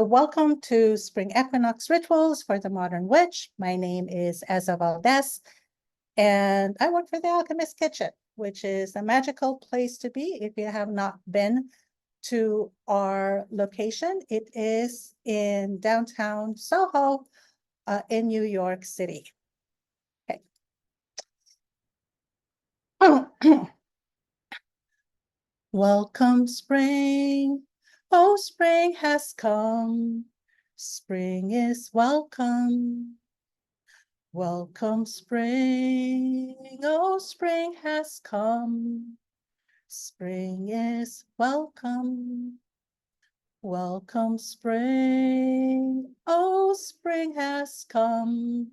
Welcome to Spring Equinox Rituals for the Modern Witch. My name is Eza Valdez, and I work for the Alchemist Kitchen, which is a magical place to be if you have not been to our location. It is in downtown Soho in New York City. Okay. Welcome, spring. Oh, spring has come. Spring is welcome. Welcome, spring. Oh, spring has come. Spring is welcome. Welcome, spring. Oh, spring has come.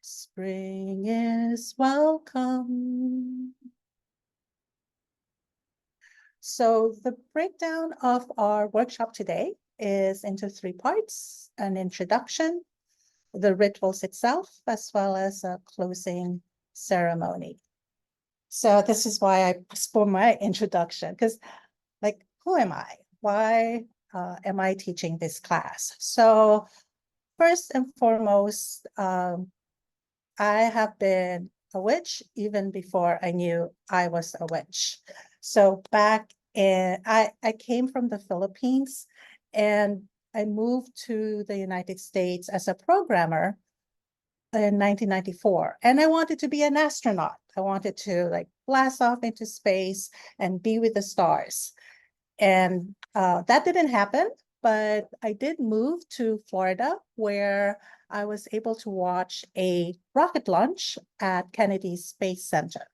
Spring is welcome. So the breakdown of our workshop today is into 3 parts: an introduction, the rituals itself, as well as a closing ceremony. So this is why I postponed my introduction, because who am I? Why am I teaching this class? So first and foremost, I have been a witch even before I knew I was a witch. So back in, I came from the Philippines, and I moved to the United States as a programmer in 1994. And I wanted to be an astronaut. I wanted to blast off into space and be with the stars. And that didn't happen, but I did move to Florida, where I was able to watch a rocket launch at Kennedy Space Center.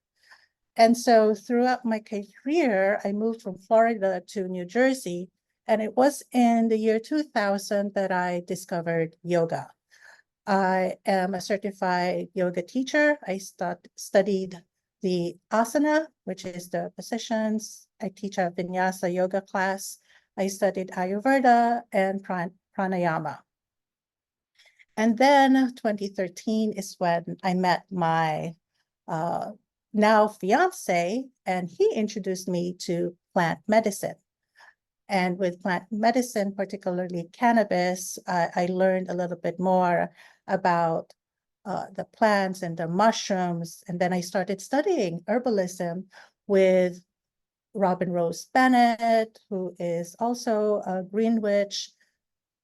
And so throughout my career, I moved from Florida to New Jersey. And it was in the year 2000 that I discovered yoga. I am a certified yoga teacher. I studied the asana, which is the positions. I teach a vinyasa yoga class. I studied Ayurveda and pranayama. And then 2013 is when I met my now fiance, and he introduced me to plant medicine. And with plant medicine, particularly cannabis, I learned a little bit more about the plants and the mushrooms. And then I started studying herbalism with Robin Rose Bennett, who is also a green witch,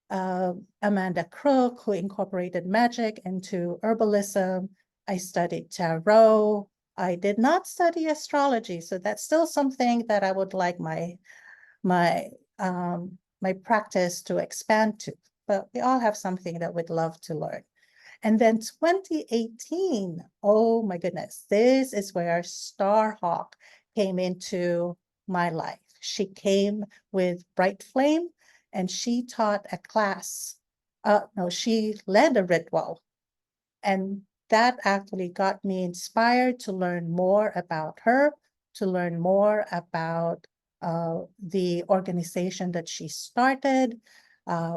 Amanda Crook, who incorporated magic into herbalism. I studied tarot. I did not study astrology, so that's still something that I would like my practice to expand to, but we all have something that we'd love to learn. And then 2018, oh my goodness, this is where Starhawk came into my life. She came with Bright Flame, and she taught a class. She led a ritual, and that actually got me inspired to learn more about her, to learn more about the organization that she started,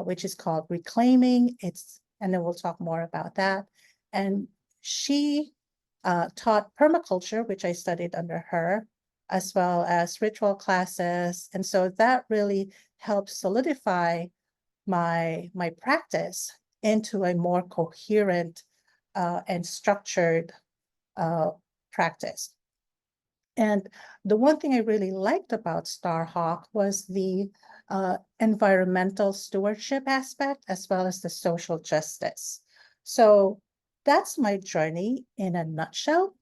which is called Reclaiming. And then we'll talk more about that. And she taught permaculture, which I studied under her, as well as ritual classes. And so that really helped solidify my practice into a more coherent and structured practice. And the one thing I really liked about Starhawk was the environmental stewardship aspect, as well as the social justice. So that's my journey in a nutshell.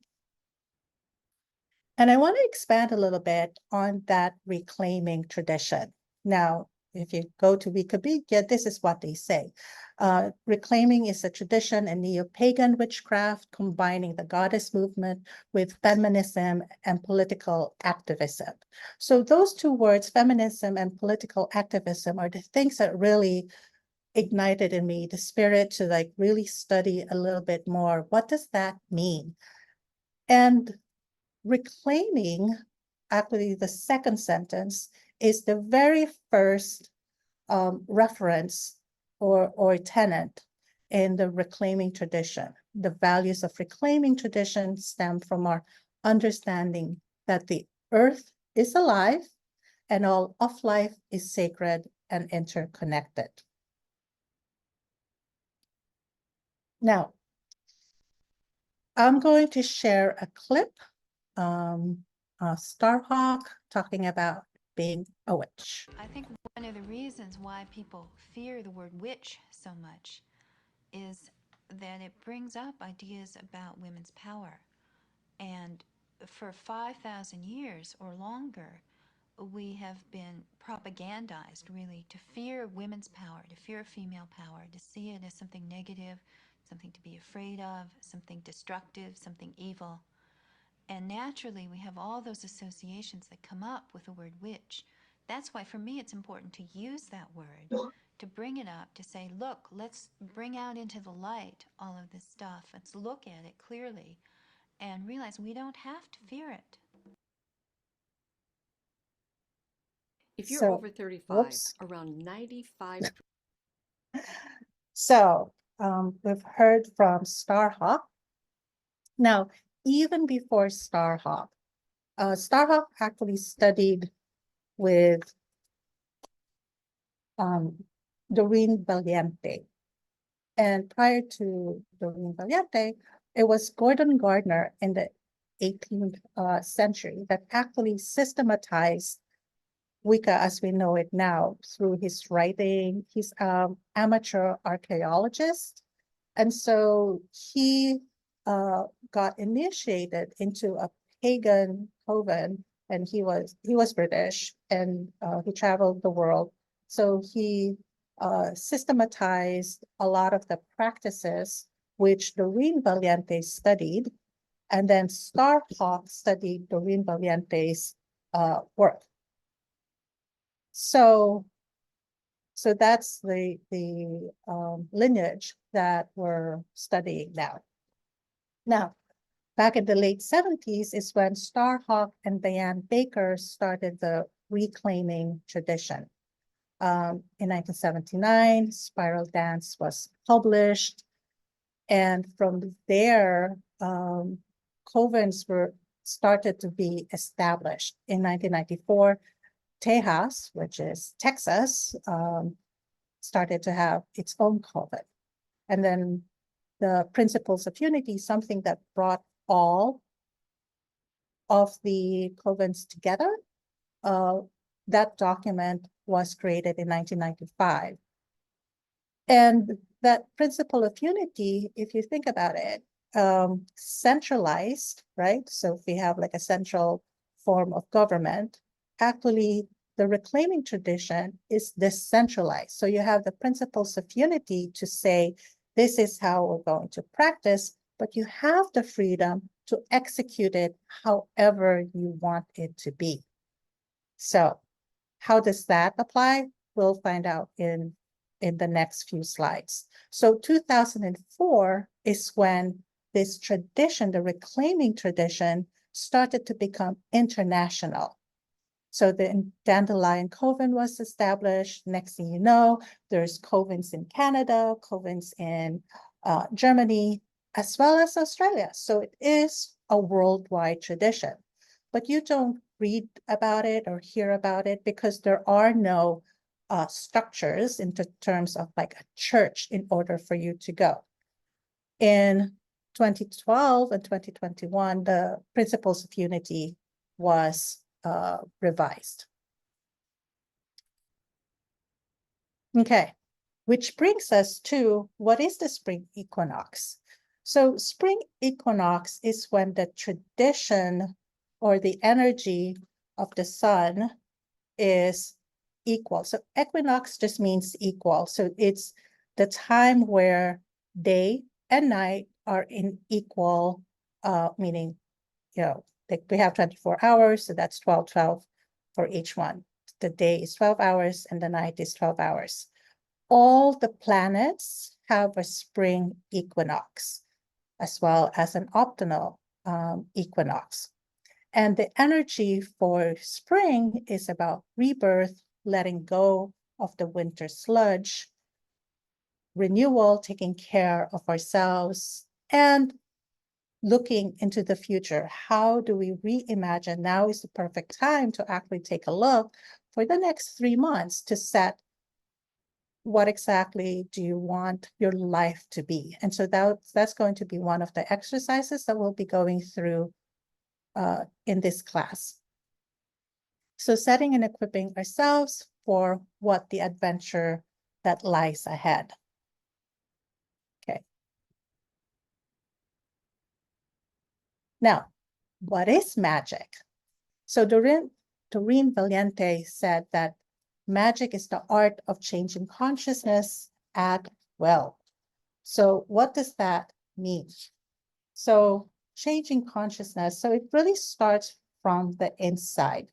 And I want to expand a little bit on that reclaiming tradition. Now, if you go to Wikipedia, this is what they say. Reclaiming is a tradition in neo-pagan witchcraft, combining the goddess movement with feminism and political activism. So those two words, feminism and political activism, are the things that really ignited in me the spirit to really study a little bit more. What does that mean? And reclaiming, actually the second sentence, is the very first reference or tenet in the reclaiming tradition. The values of reclaiming tradition stem from our understanding that the earth is alive and all of life is sacred and interconnected. Now, I'm going to share a clip, Starhawk talking about being a witch. I think one of the reasons why people fear the word witch so much is that it brings up ideas about women's power. And for 5,000 years or longer, we have been propagandized really to fear women's power, to fear female power, to see it as something negative, something to be afraid of, something destructive, something evil. And naturally, we have all those associations that come up with the word witch. That's why, for me, it's important to use that word, to bring it up, to say, look, let's bring out into the light all of this stuff. Let's look at it clearly and realize we don't have to fear it. If you're So, over 35, whoops. around 95. So, we've heard from Starhawk. Now, even before Starhawk, Starhawk actually studied with Doreen Valiente. And prior to Doreen Valiente, it was Gordon Gardner in the 18th century that actually systematized Wicca as we know it now through his writing. He's an amateur archaeologist. And so he got initiated into a pagan coven, and he was British, and he traveled the world. So he systematized a lot of the practices which Doreen Valiente studied, and then Starhawk studied Doreen Valiente's work. So that's the lineage that we're studying now. Now, back in the late 70s is when Starhawk and Diane Baker started the reclaiming tradition. In 1979, Spiral Dance was published. And from there, covens were started to be established. In 1994, Tejas, which is Texas, started to have its own coven. And then the Principles of Unity, something that brought all of the covens together, that document was created in 1995. And that principle of unity, if you think about it, centralized, right? So if we have like a central form of government, actually the reclaiming tradition is decentralized. So you have the principles of unity to say, this is how we're going to practice, but you have the freedom to execute it however you want it to be. So how does that apply? We'll find out in the next few slides. So 2004 is when this tradition, the reclaiming tradition, started to become international. So the Dandelion Coven was established. Next thing you know, there's covens in Canada, covens in Germany, as well as Australia. So it is a worldwide tradition. But you don't read about it or hear about it because there are no structures in terms of like a church in order for you to go. In 2012 and 2021, the Principles of Unity was revised. Okay, which brings us to what is the spring equinox? So spring equinox is when the tradition or the energy of the sun is equal. So equinox just means equal. So it's the time where day and night are in equal, meaning, you know, like we have 24 hours, so that's 12 for each one. The day is 12 hours and the night is 12 hours. All the planets have a spring equinox, as well as an optional equinox. And the energy for spring is about rebirth, letting go of the winter sludge, renewal, taking care of ourselves, and looking into the future. How do we reimagine? Now is the perfect time to actually take a look for the next 3 months to set what exactly do you want your life to be? And so that's going to be one of the exercises that we'll be going through in this class. So setting and equipping ourselves for what the adventure that lies ahead. Okay. Now, what is magic? So Doreen Valiente said that magic is the art of changing consciousness at will. So what does that mean? So changing consciousness, so it really starts from the inside.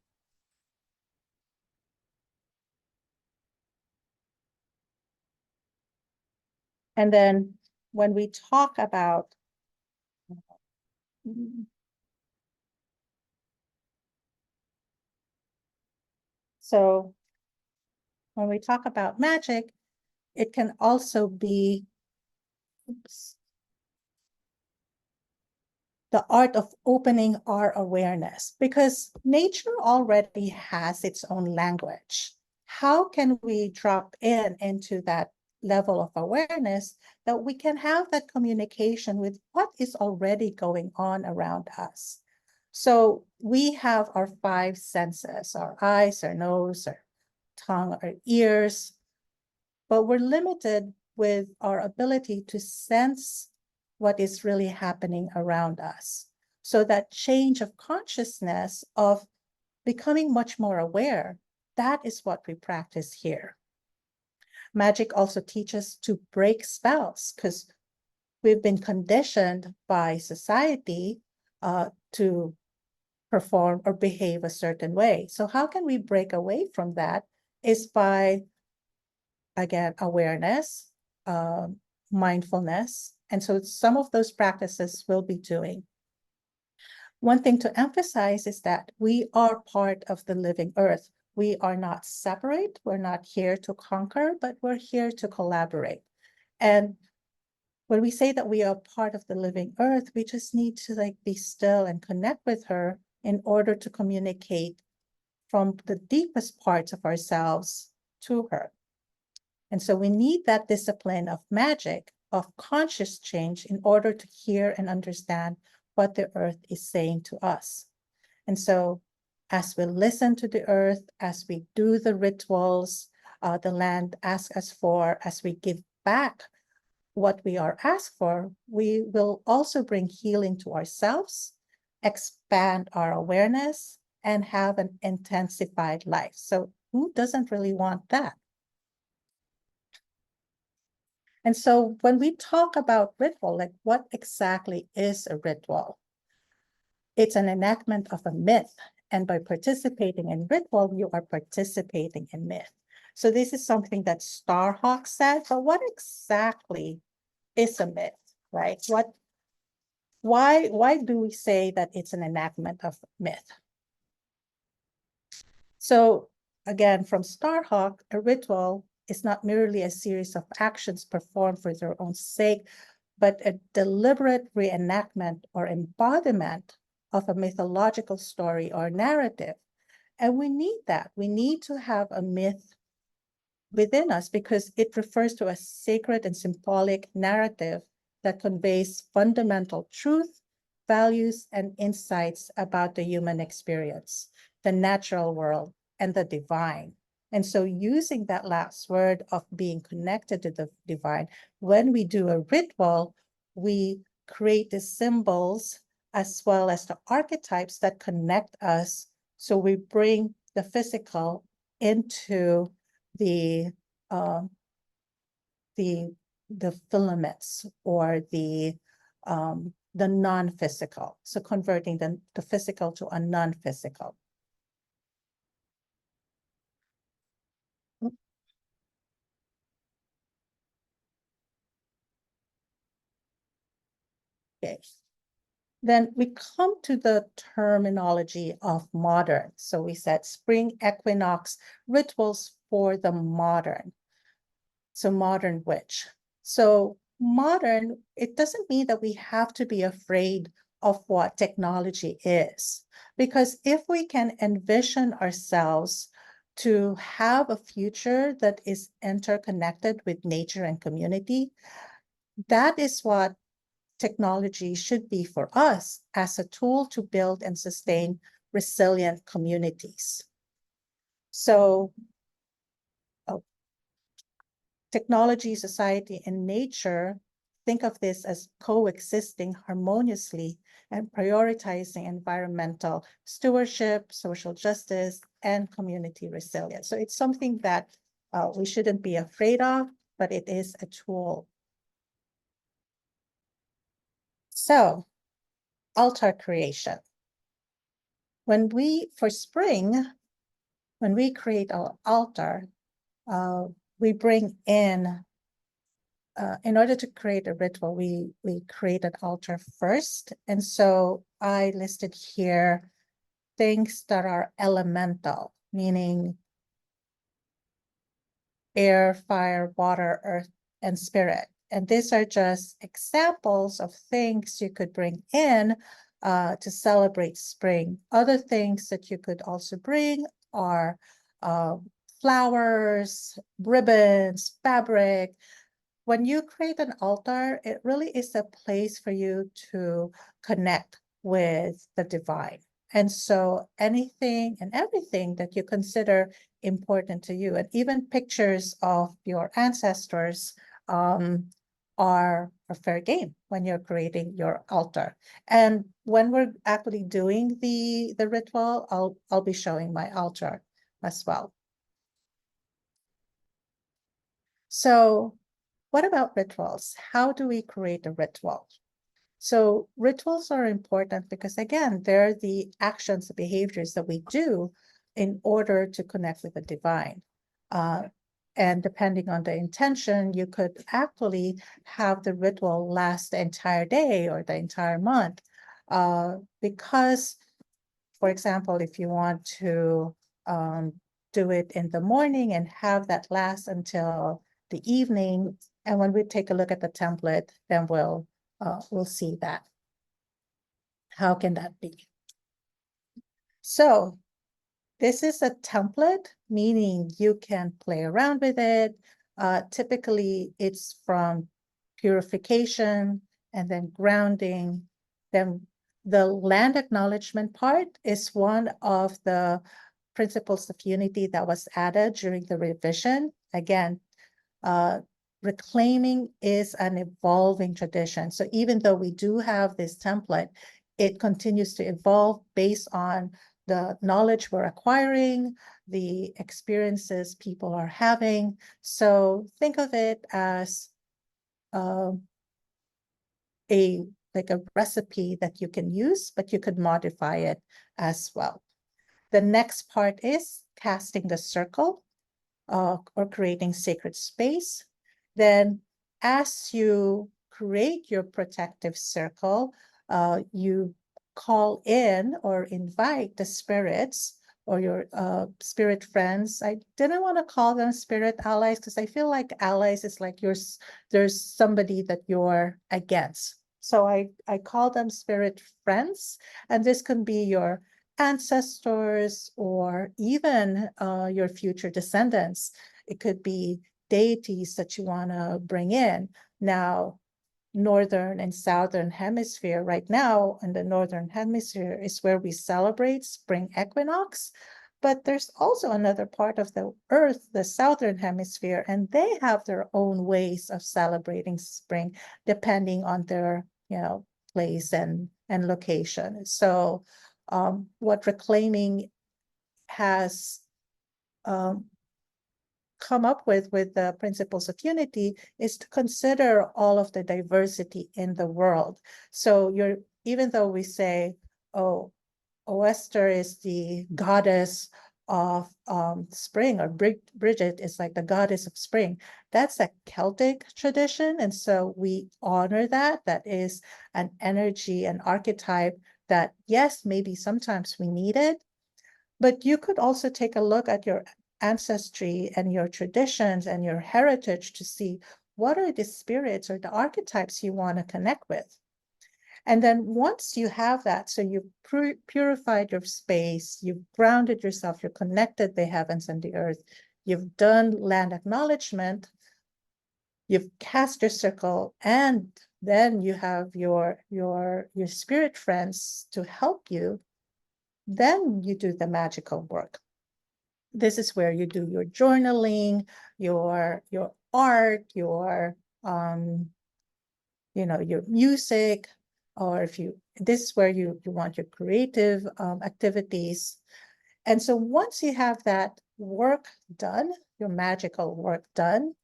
And then when we talk about so when we talk about magic, it can also be the art of opening our awareness, because nature already has its own language. How can we drop into that level of awareness that we can have that communication with what is already going on around us? So we have our five senses, our eyes, our nose, our tongue, our ears, but we're limited with our ability to sense what is really happening around us. So that change of consciousness of becoming much more aware, that is what we practice here. Magic also teaches to break spells, because we've been conditioned by society to perform or behave a certain way. So how can we break away from that? Is by, again, awareness, mindfulness. And so some of those practices we'll be doing. One thing to emphasize is that we are part of the living earth. We are not separate. We're not here to conquer, but we're here to collaborate. And when we say that we are part of the living earth, we just need to be still and connect with her in order to communicate from the deepest parts of ourselves to her. And so we need that discipline of magic, of conscious change, in order to hear and understand what the earth is saying to us. And so as we listen to the earth, as we do the rituals, the land asks us for, as we give back what we are asked for, we will also bring healing to ourselves, expand our awareness, and have an intensified life. So who doesn't really want that? And so when we talk about ritual, what exactly is a ritual? It's an enactment of a myth. And by participating in ritual, you are participating in myth. So this is something that Starhawk said, but what exactly is a myth, right? Why do we say that it's an enactment of myth? So again, from Starhawk, a ritual is not merely a series of actions performed for their own sake, but a deliberate reenactment or embodiment of a mythological story or narrative. And we need that. We need to have a myth within us because it refers to a sacred and symbolic narrative that conveys fundamental truth, values, and insights about the human experience, the natural world, and the divine. And so using that last word of being connected to the divine, when we do a ritual, we create the symbols as well as the archetypes that connect us. So we bring the physical into the filaments or the non-physical. So converting the physical to a non-physical. Okay. Then we come to the terminology of modern. So we said spring equinox, rituals for the modern. So modern witch. So modern, it doesn't mean that we have to be afraid of what technology is. Because if we can envision ourselves to have a future that is interconnected with nature and community. That is what technology should be for us as a tool to build and sustain resilient communities. So technology, society, and nature, think of this as coexisting harmoniously and prioritizing environmental stewardship, social justice, and community resilience. So it's something that we shouldn't be afraid of, but it is a tool. So, altar creation. For spring, when we create our altar, we bring in order to create a ritual, we create an altar first. And so I listed here things that are elemental, meaning air, fire, water, earth, and spirit. And these are just examples of things you could bring in to celebrate spring. Other things that you could also bring are flowers, ribbons, fabric. When you create an altar, it really is a place for you to connect with the divine. And so anything and everything that you consider important to you, and even pictures of your ancestors, are a fair game when you're creating your altar. And when we're actually doing the ritual, I'll be showing my altar as well. So what about rituals? How do we create a ritual? So rituals are important because, again, they're the actions, the behaviors that we do in order to connect with the divine. And depending on the intention, you could actually have the ritual last the entire day or the entire month. Because, for example, if you want to do it in the morning and have that last until the evening, and when we take a look at the template, then we'll see that. How can that be? So this is a template, meaning you can play around with it. Typically, it's from purification and then grounding. Then the land acknowledgement part is one of the principles of unity that was added during the revision. Again, reclaiming is an evolving tradition. So even though we do have this template, it continues to evolve based on the knowledge we're acquiring, the experiences people are having. So think of it as like a recipe that you can use, but you could modify it as well. The next part is casting the circle or creating sacred space. Then as you create your protective circle, you call in or invite the spirits or your spirit friends. I didn't want to call them spirit allies because I feel like allies is like there's somebody that you're against. So I call them spirit friends, and this can be your ancestors or even your future descendants. It could be deities that you want to bring in. Now, northern and southern hemisphere, right now in the northern hemisphere is where we celebrate spring equinox, but there's also another part of the earth, the southern hemisphere, and they have their own ways of celebrating spring depending on their place and location. So what reclaiming has come up with the principles of unity is to consider all of the diversity in the world. So even though we say, oh, Esther is the goddess of spring, or Bridget is like the goddess of spring, that's a Celtic tradition. And so we honor that. That is an energy, an archetype that, yes, maybe sometimes we need it, but you could also take a look at your ancestry and your traditions and your heritage to see what are the spirits or the archetypes you want to connect with. And then once you have that, so you've purified your space, you've grounded yourself, you've connected the heavens and the earth, you've done land acknowledgement, you've cast your circle, and then you have your spirit friends to help you, then you do the magical work. This is where you do your journaling, your art, your your music, or if you, this is where you want your creative activities. And so once you have that work done, your magical work done,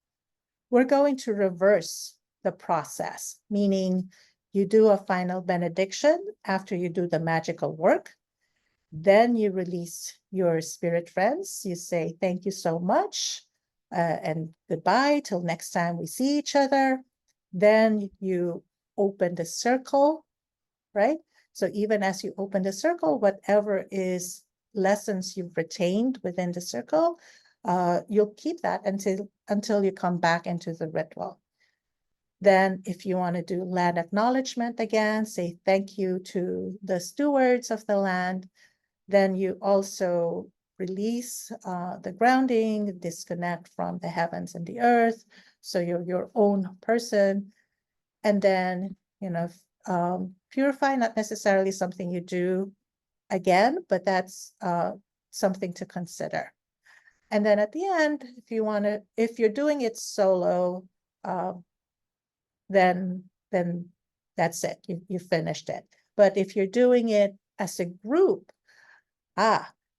we're going to reverse the process, meaning you do a final benediction after you do the magical work. Then you release your spirit friends. You say, thank you so much, and goodbye till next time we see each other. Then you open the circle, right? So even as you open the circle, whatever is lessons you've retained within the circle, you'll keep that until you come back into the ritual. Then if you want to do land acknowledgement again, say thank you to the stewards of the land. Then you also release the grounding, disconnect from the heavens and the earth. So you're your own person. And then, purify, not necessarily something you do again, but that's something to consider. And then at the end, if you're doing it solo, then that's it. You finished it. But if you're doing it as a group,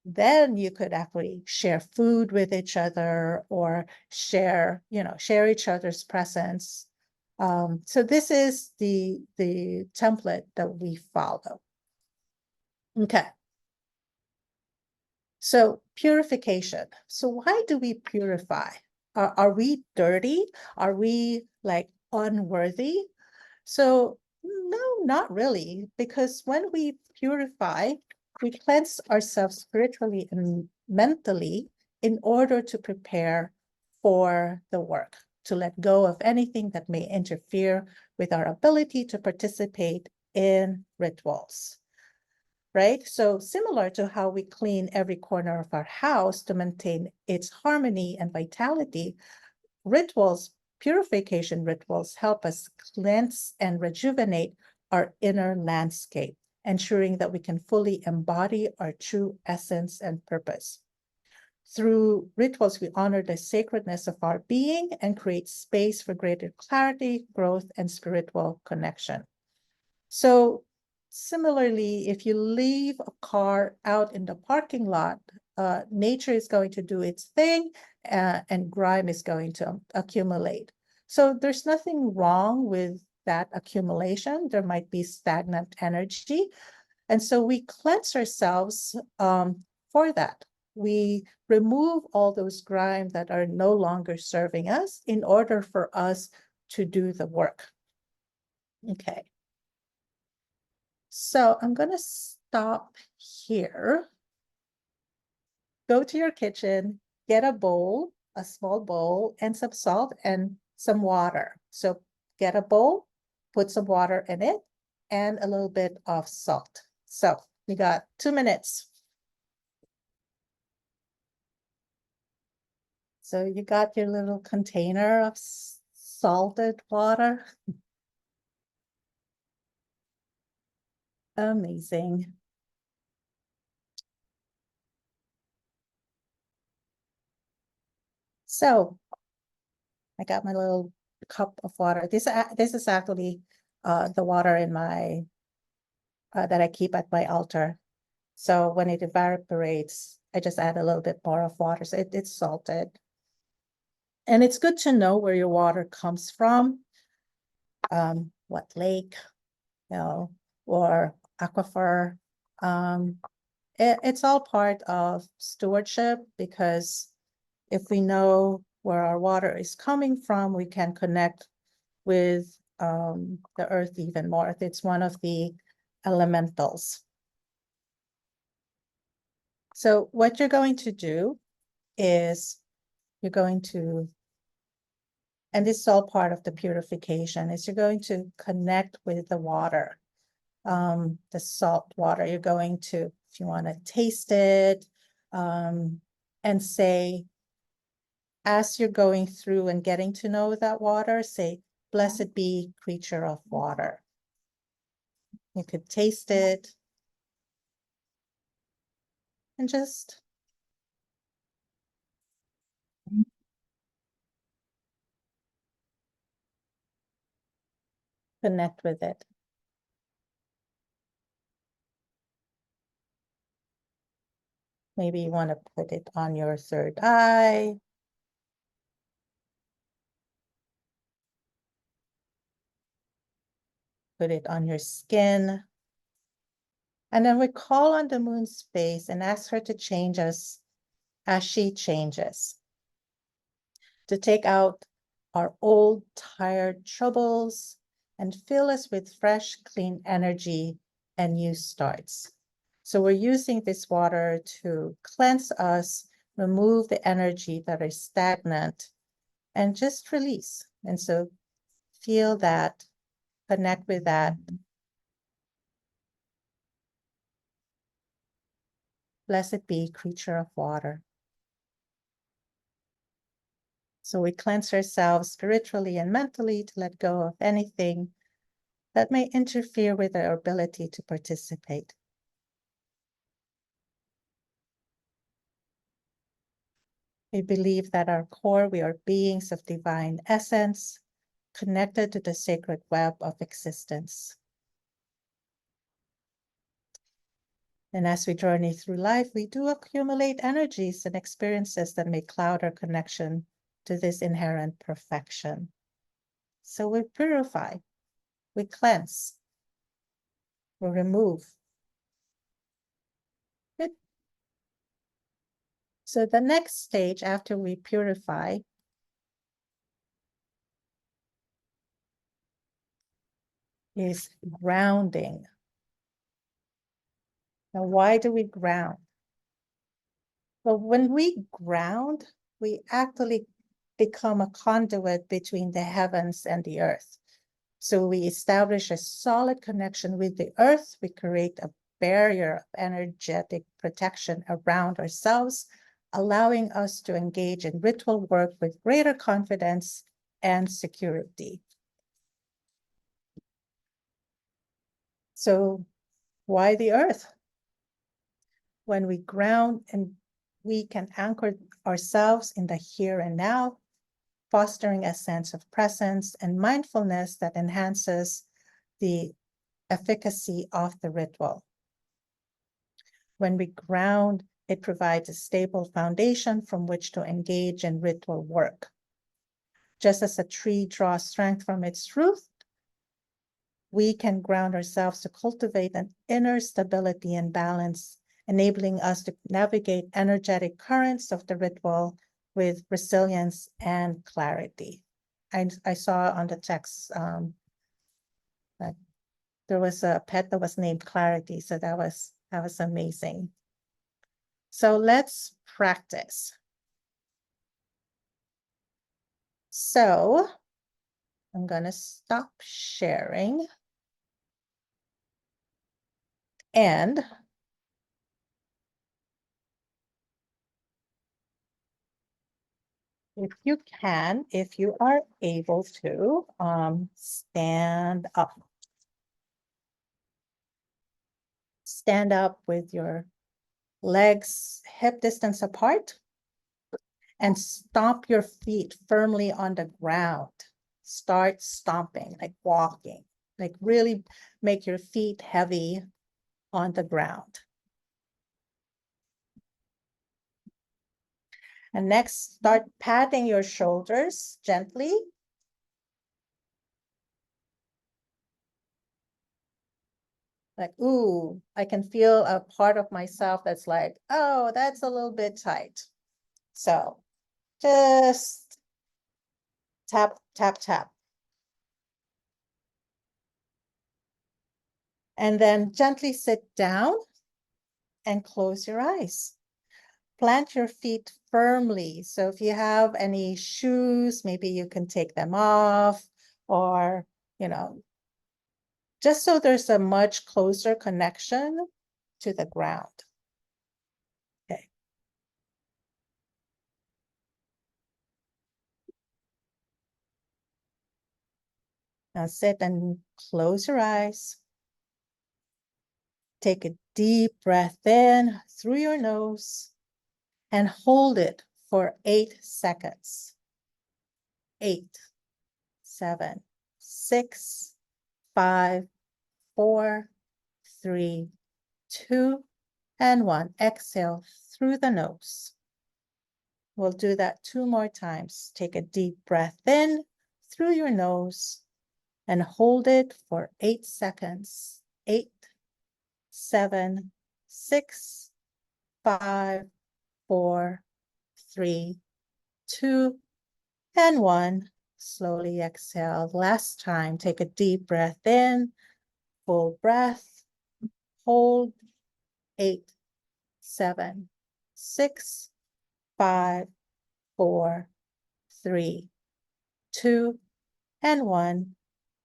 then you could actually share food with each other or share each other's presence. So this is the template that we follow. Okay. So purification. So why do we purify? Are we dirty? Are we like unworthy? So no, not really, because when we purify, we cleanse ourselves spiritually and mentally in order to prepare for the work, to let go of anything that may interfere with our ability to participate in rituals, right? So similar to how we clean every corner of our house to maintain its harmony and vitality, purification rituals help us cleanse and rejuvenate our inner landscape, ensuring that we can fully embody our true essence and purpose. Through rituals, we honor the sacredness of our being and create space for greater clarity, growth, and spiritual connection. So similarly, if you leave a car out in the parking lot, nature is going to do its thing, and grime is going to accumulate. So there's nothing wrong with that accumulation. There might be stagnant energy. And so we cleanse ourselves for that. We remove all those grime that are no longer serving us in order for us to do the work. Okay. So I'm going to stop here. Go to your kitchen, get a bowl, a small bowl, and some salt and some water. So get a bowl, put some water in it, and a little bit of salt. So we got 2 minutes. So you got your little container of salted water. Amazing. So I got my little cup of water. This is actually the water in my that I keep at my altar. So when it evaporates, I just add a little bit more of water. So it's salted. And it's good to know where your water comes from, what lake, or aquifer. It's all part of stewardship, because if we know where our water is coming from, we can connect with the earth even more. It's one of the elementals. So what you're going to do is you're going to, and this is all part of the purification, is you're going to connect with the water. the salt water. You're going to, if you want to taste it, and say, as you're going through and getting to know that water, say, blessed be creature of water. You could taste it and just connect with it. Maybe you want to put it on your third eye. Put it on your skin. And then we call on the moon's face and ask her to change us as she changes. To take out our old, tired troubles and fill us with fresh, clean energy and new starts. So we're using this water to cleanse us, remove the energy that is stagnant, and just release. And so feel that, connect with that. Blessed be creature of water. So we cleanse ourselves spiritually and mentally to let go of anything that may interfere with our ability to participate. We believe that our core, we are beings of divine essence, connected to the sacred web of existence. And as we journey through life, we do accumulate energies and experiences that may cloud our connection to this inherent perfection. So we purify, we cleanse, we remove. Good. So the next stage after we purify is grounding. Now, why do we ground? Well, when we ground, we actually become a conduit between the heavens and the earth. So we establish a solid connection with the earth. We create a barrier of energetic protection around ourselves, allowing us to engage in ritual work with greater confidence and security. So why the earth? When we ground, and we can anchor ourselves in the here and now, fostering a sense of presence and mindfulness that enhances the efficacy of the ritual. When we ground, it provides a stable foundation from which to engage in ritual work. Just as a tree draws strength from its root, we can ground ourselves to cultivate an inner stability and balance, enabling us to navigate energetic currents of the ritual with resilience and clarity. I saw on the text that there was a pet that was named Clarity, so that was amazing. So let's practice. So I'm going to stop sharing. And if you can, if you are able to, stand up. Stand up with your legs hip distance apart and stomp your feet firmly on the ground. Start stomping, like walking, like really make your feet heavy on the ground. And next, start patting your shoulders gently. Like, ooh, I can feel a part of myself that's like, oh, that's a little bit tight. So just tap, tap, tap. And then gently sit down and close your eyes. Plant your feet firmly. So if you have any shoes, maybe you can take them off, or, just so there's a much closer connection to the ground. Okay. Now sit and close your eyes. Take a deep breath in through your nose and hold it for 8 seconds. 8, 7, 6, 5, 4, 3, 2, and 1. Exhale through the nose. We'll do that 2 more times. Take a deep breath in through your nose and hold it for 8 seconds. 8, 7, 6, 5, 4, 3, 2, and 1. Slowly exhale. Last time, take a deep breath in, full breath, hold, 8, 7, 6, 5, 4, 3, 2, and 1.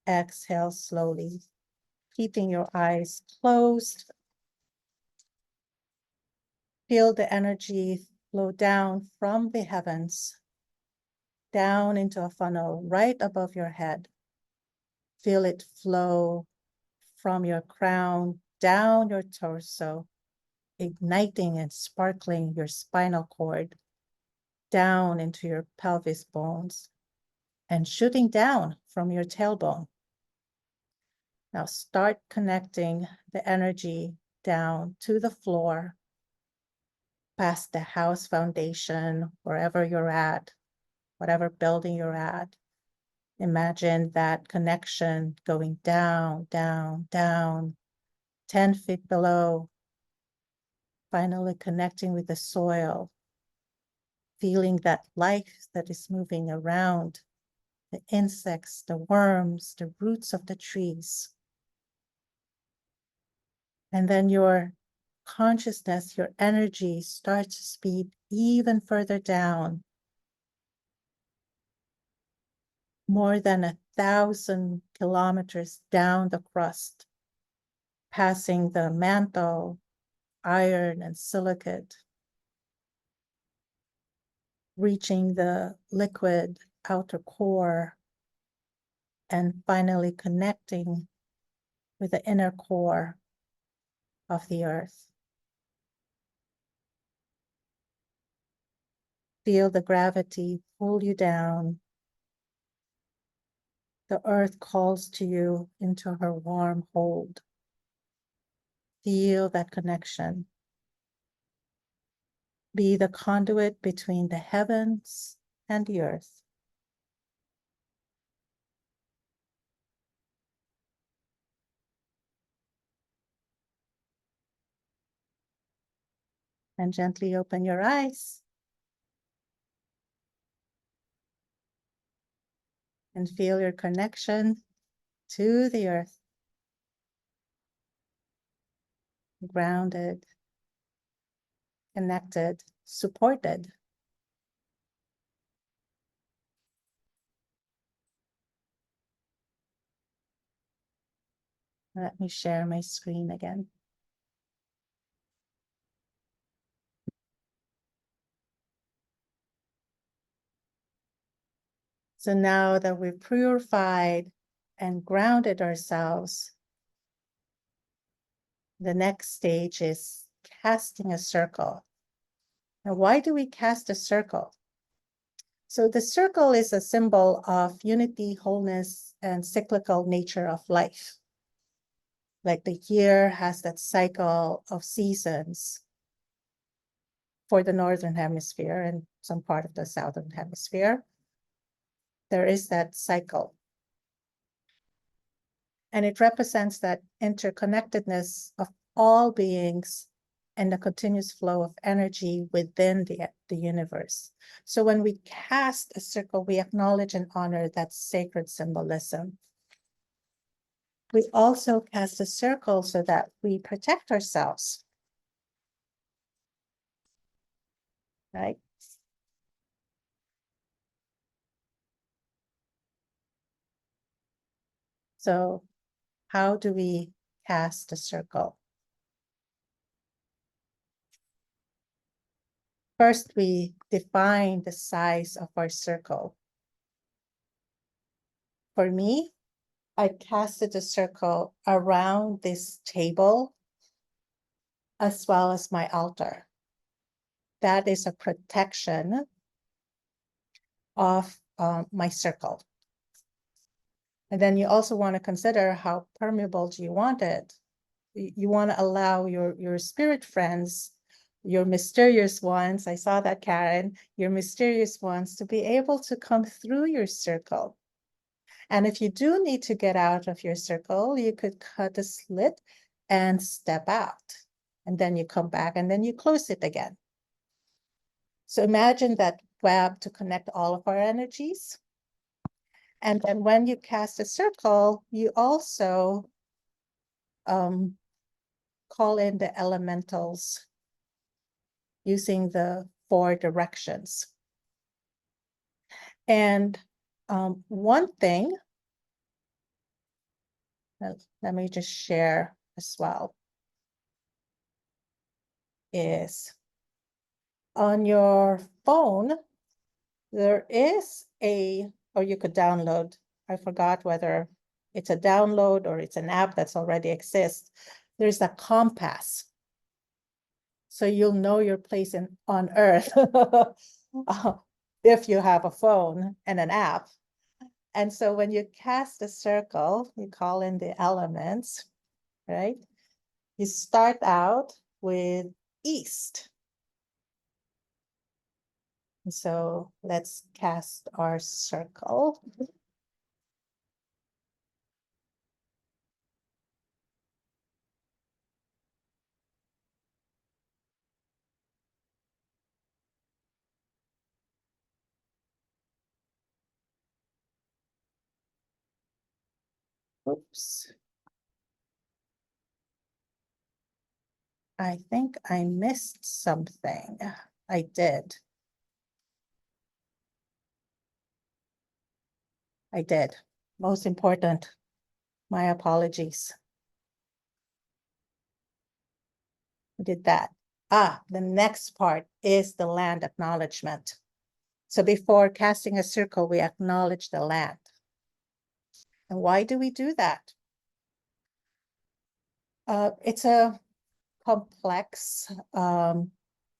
Exhale slowly, keeping your eyes closed. Feel the energy flow down from the heavens, down into a funnel right above your head. Feel it flow from your crown down your torso, igniting and sparkling your spinal cord, down into your pelvis bones, and shooting down from your tailbone. Now start connecting the energy down to the floor, past the house foundation, wherever you're at, whatever building you're at. Imagine that connection going down, down, down, 10 feet below, finally connecting with the soil, feeling that life that is moving around, the insects, the worms, the roots of the trees. And then your consciousness, your energy starts to speed even further down, more than 1,000 kilometers down the crust, passing the mantle, iron and silicate, reaching the liquid outer core, and finally connecting with the inner core of the earth. Feel the gravity pull you down. The earth calls to you into her warm hold. Feel that connection. Be the conduit between the heavens and the earth. And gently open your eyes. And feel your connection to the earth. Grounded, connected, supported. Let me share my screen again. So now that we've purified and grounded ourselves, the next stage is casting a circle. Now, why do we cast a circle? So the circle is a symbol of unity, wholeness, and cyclical nature of life. Like the year has that cycle of seasons for the Northern Hemisphere and some part of the Southern Hemisphere. There is that cycle. And it represents that interconnectedness of all beings and the continuous flow of energy within the universe. So when we cast a circle, we acknowledge and honor that sacred symbolism. We also cast a circle so that we protect ourselves, right? So how do we cast a circle? First, we define the size of our circle. For me, I casted a circle around this table as well as my altar. That is a protection of my circle. And then you also want to consider how permeable do you want it. You want to allow your spirit friends, your mysterious ones, I saw that, Karen, your mysterious ones to be able to come through your circle. And if you do need to get out of your circle, you could cut a slit and step out. And then you come back and then you close it again. So imagine that web to connect all of our energies. And then when you cast a circle, you also call in the elementals using the 4 directions. And one thing, let me just share as well, is on your phone, there is or you could download, I forgot whether it's a download or it's an app that's already exists. There's a compass. So you'll know your place on Earth if you have a phone and an app. And so when you cast a circle, you call in the elements, right? You start out with east. And so let's cast our circle. Oops. I think I missed something. I did. I did. Most important, my apologies. I did that. The next part is the land acknowledgement. So before casting a circle, we acknowledge the land. And why do we do that? It's a complex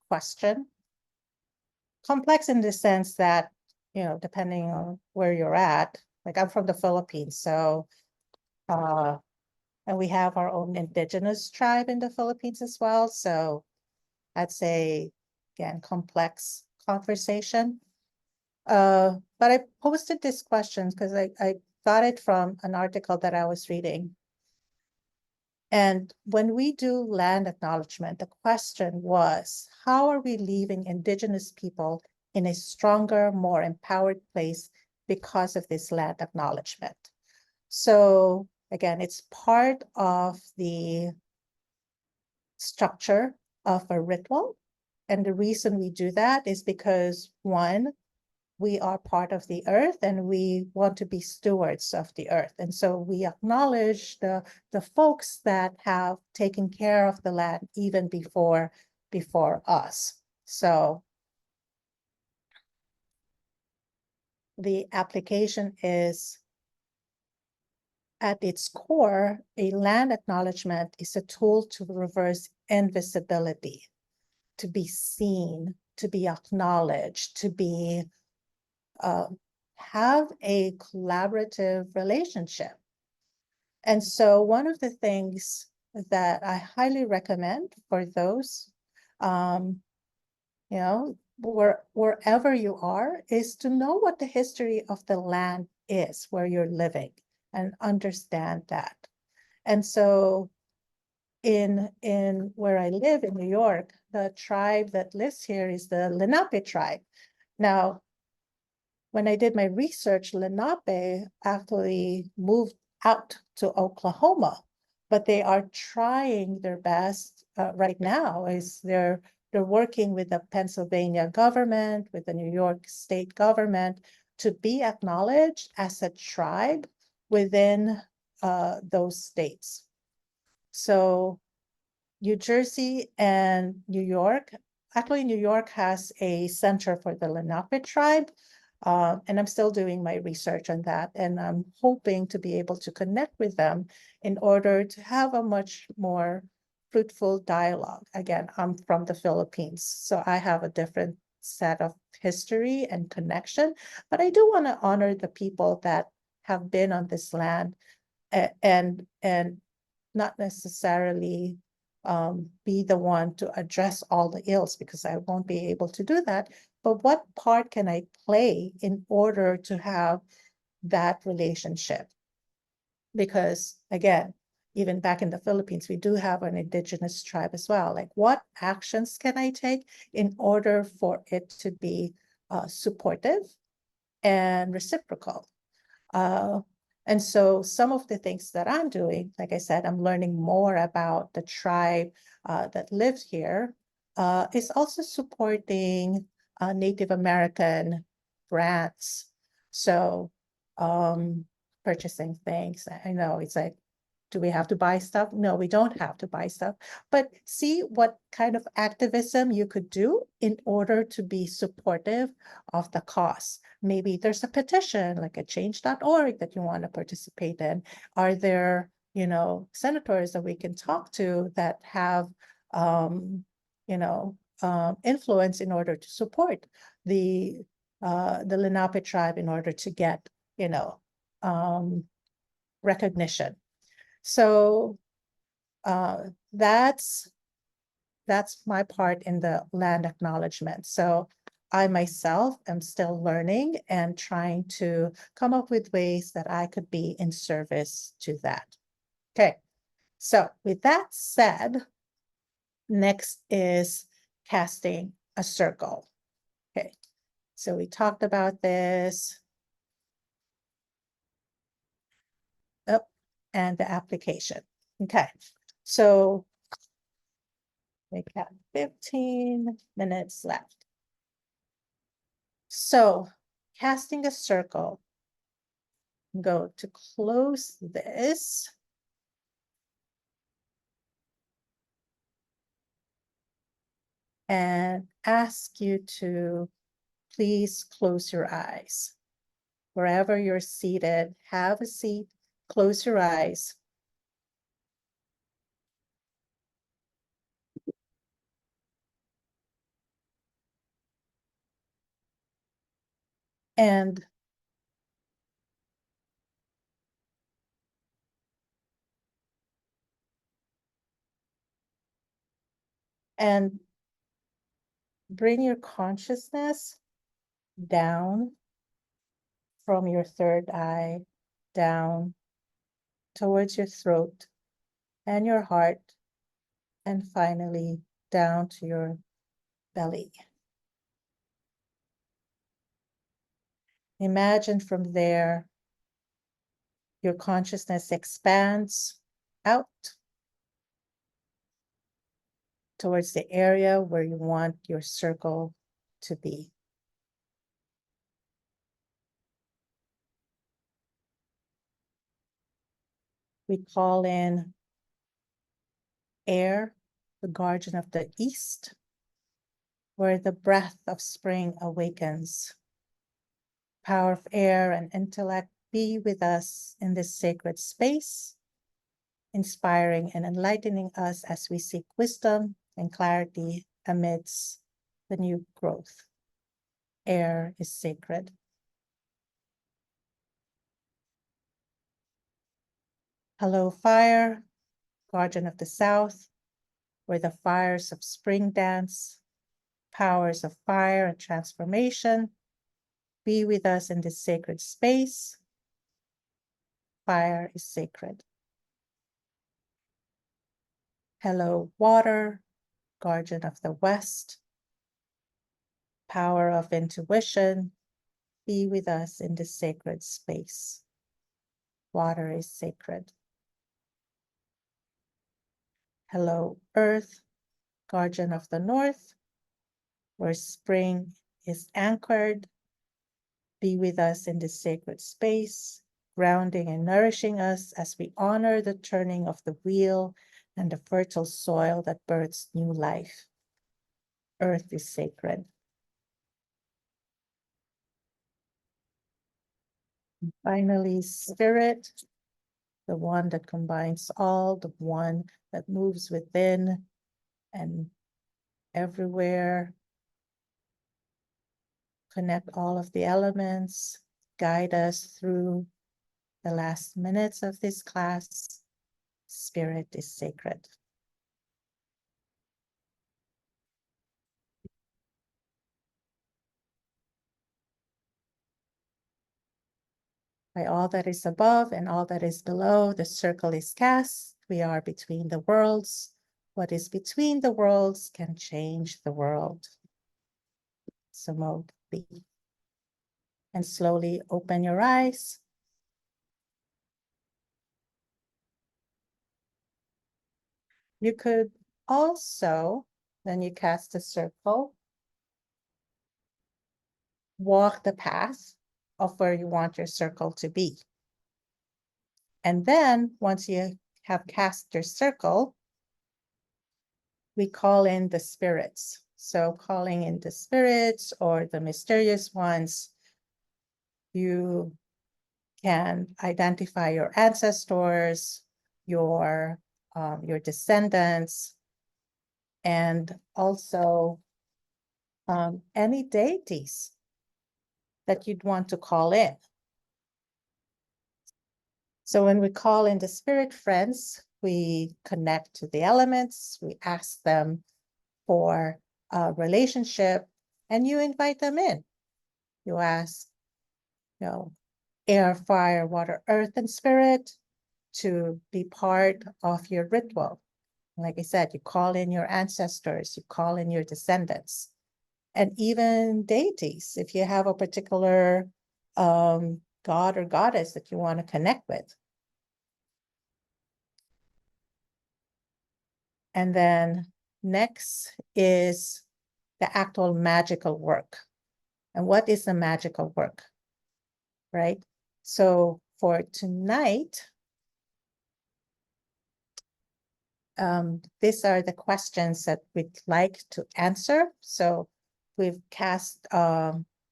question. Complex in the sense that, depending on where you're at, like I'm from the Philippines, so, and we have our own indigenous tribe in the Philippines as well. So I'd say, again, complex conversation. But I posted this question because I got it from an article that I was reading. And when we do land acknowledgement, the question was, how are we leaving Indigenous people in a stronger, more empowered place because of this land acknowledgement? So again, it's part of the structure of a ritual. And the reason we do that is because, one, we are part of the earth and we want to be stewards of the earth. And so we acknowledge the folks that have taken care of the land even before us. So the application is, at its core, a land acknowledgement is a tool to reverse invisibility, to be seen, to be acknowledged, to be have a collaborative relationship. And so one of the things that I highly recommend for those, wherever you are, is to know what the history of the land is where you're living and understand that. And so in where I live in New York, the tribe that lives here is the Lenape tribe. Now, when I did my research, Lenape actually moved out to Oklahoma, but they are trying their best right now. They're working with the Pennsylvania government, with the New York state government to be acknowledged as a tribe within those states. So New Jersey and New York, actually New York has a center for the Lenape tribe. And I'm still doing my research on that. And I'm hoping to be able to connect with them in order to have a much more fruitful dialogue. Again, I'm from the Philippines, so I have a different set of history and connection, but I do want to honor the people that have been on this land and not necessarily be the one to address all the ills, because I won't be able to do that. But what part can I play in order to have that relationship? Because again, even back in the Philippines, we do have an indigenous tribe as well. Like, what actions can I take in order for it to be supportive and reciprocal? And so some of the things that I'm doing, like I said, I'm learning more about the tribe that lives here, is also supporting Native American brands. So purchasing things, I know it's like, do we have to buy stuff? No, we don't have to buy stuff. But see what kind of activism you could do in order to be supportive of the cause. Maybe there's a petition like a change.org that you want to participate in. Are there, senators that we can talk to that have, influence in order to support the Lenape tribe in order to get, recognition. So that's my part in the land acknowledgement. So I myself am still learning and trying to come up with ways that I could be in service to that. Okay, so with that said, next is casting a circle. Okay, so we talked about this. Oh, and the application. Okay, so we got 15 minutes left. So casting a circle, go to close this. And ask you to please close your eyes. Wherever you're seated, have a seat, close your eyes. And bring your consciousness down from your third eye, down towards your throat and your heart, and finally down to your belly. Imagine from there, your consciousness expands out towards the area where you want your circle to be. We call in air, the guardian of the east, where the breath of spring awakens. Power of air and intellect, be with us in this sacred space, inspiring and enlightening us as we seek wisdom and clarity amidst the new growth. Air is sacred. Hello, fire, guardian of the south, where the fires of spring dance, powers of fire and transformation, be with us in this sacred space. Fire is sacred. Hello, water, guardian of the west, power of intuition, be with us in this sacred space. Water is sacred. Hello, earth, guardian of the north, where spring is anchored, be with us in this sacred space. grounding and nourishing us as we honor the turning of the wheel and the fertile soil that births new life. Earth is sacred. And finally, spirit, the one that combines all, the one that moves within and everywhere. Connect all of the elements, guide us through the last minutes of this class. Spirit is sacred. By all that is above and all that is below, the circle is cast. We are between the worlds. What is between the worlds can change the world. So mode B. And slowly open your eyes. You could also, when you cast a circle, walk the path of where you want your circle to be. And then once you have cast your circle, we call in the spirits. So calling in the spirits or the mysterious ones, you can identify your ancestors, your descendants, and also any deities that you'd want to call in. So when we call in the spirit friends, we connect to the elements, we ask them for a relationship, and you invite them in. You ask, air, fire, water, earth, and spirit to be part of your ritual. Like I said, you call in your ancestors, you call in your descendants, and even deities, if you have a particular god or goddess that you want to connect with. And then next is the actual magical work. And what is the magical work, right? So for tonight, these are the questions that we'd like to answer. So we've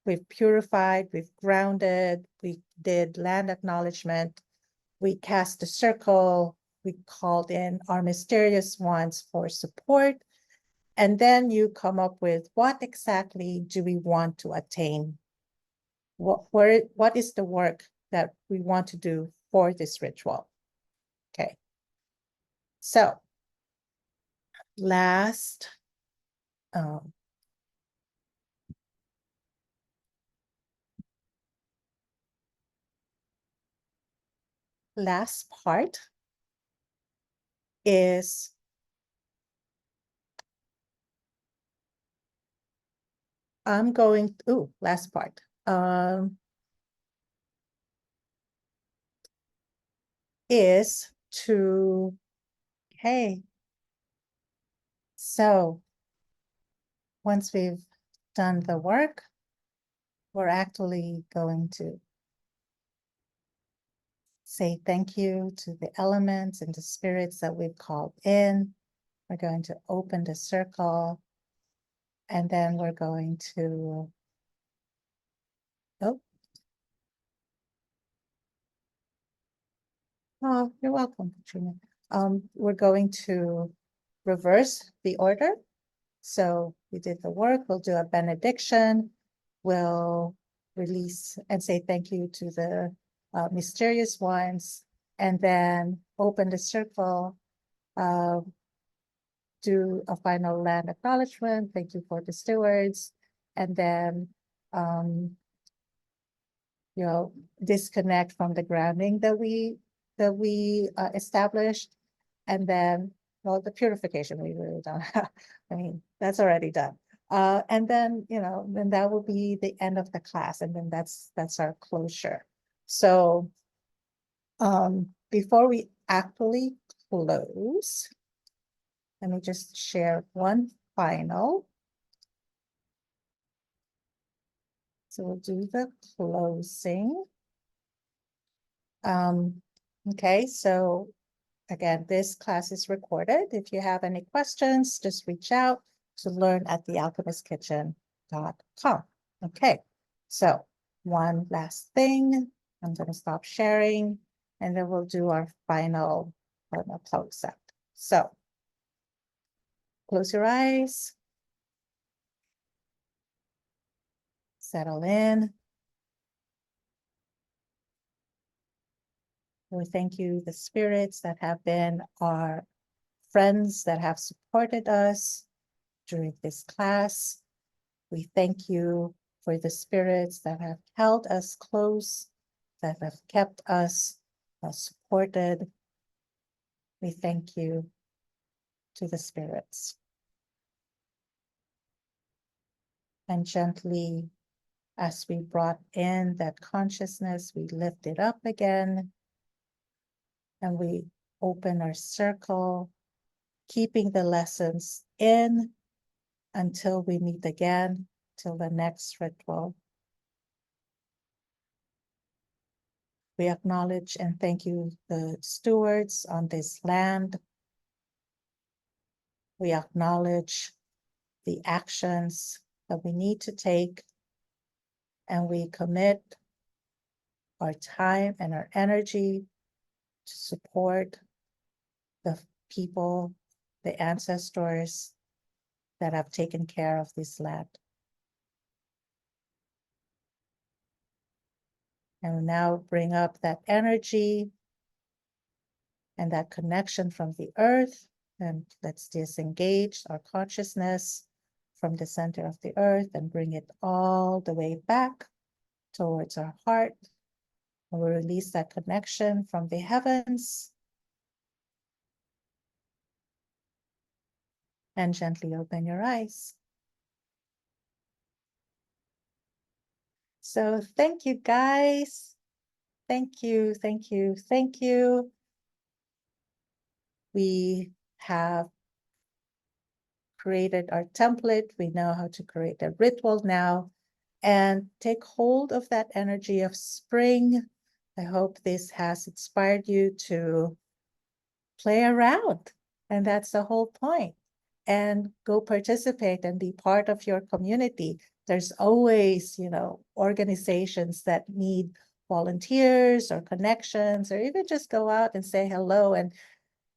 we've purified, we've grounded, we did land acknowledgement, we cast a circle, we called in our mysterious ones for support, and then you come up with what exactly do we want to attain? What is the work that we want to do for this ritual? Okay. So last last part is last part. Is to, okay, so once we've done the work, we're actually going to say thank you to the elements and the spirits that we've called in. We're going to open the circle, and then we're going to, oh, you're welcome, Katrina. We're going to reverse the order. So we did the work, we'll do a benediction, we'll release and say thank you to the mysterious ones, and then open the circle, do a final land acknowledgement, thank you for the stewards, and then disconnect from the grounding that we established, and then the purification we really don't have. I mean, that's already done. And then then that will be the end of the class, and then that's our closure. So before we actually close, let me just share one final. So we'll do the closing. Okay, so again, this class is recorded. If you have any questions, just reach out to learn@thealchemistkitchen.com. Okay, so one last thing. I'm going to stop sharing and then we'll do our final close up. So close your eyes. Settle in. We thank you, the spirits that have been our friends that have supported us during this class. We thank you for the spirits that have held us close, that have kept us supported. We thank you to the spirits. And gently, as we brought in that consciousness, we lift it up again and we open our circle, keeping the lessons in until we meet again, till the next ritual. We acknowledge and thank you, the stewards on this land. We acknowledge the actions that we need to take, and we commit our time and our energy to support the people, the ancestors that have taken care of this land. And we now bring up that energy and that connection from the earth, and let's disengage our consciousness from the center of the earth and bring it all the way back towards our heart. And we release that connection from the heavens and gently open your eyes. So thank you, guys. Thank you, thank you, thank you. We have created our template. We know how to create a ritual now and take hold of that energy of spring. I hope this has inspired you to play around, and that's the whole point. And go participate and be part of your community. There's always, organizations that need volunteers or connections, or even just go out and say hello and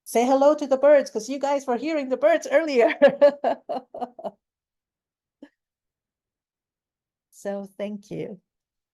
say hello to the birds, because you guys were hearing the birds earlier. So thank you.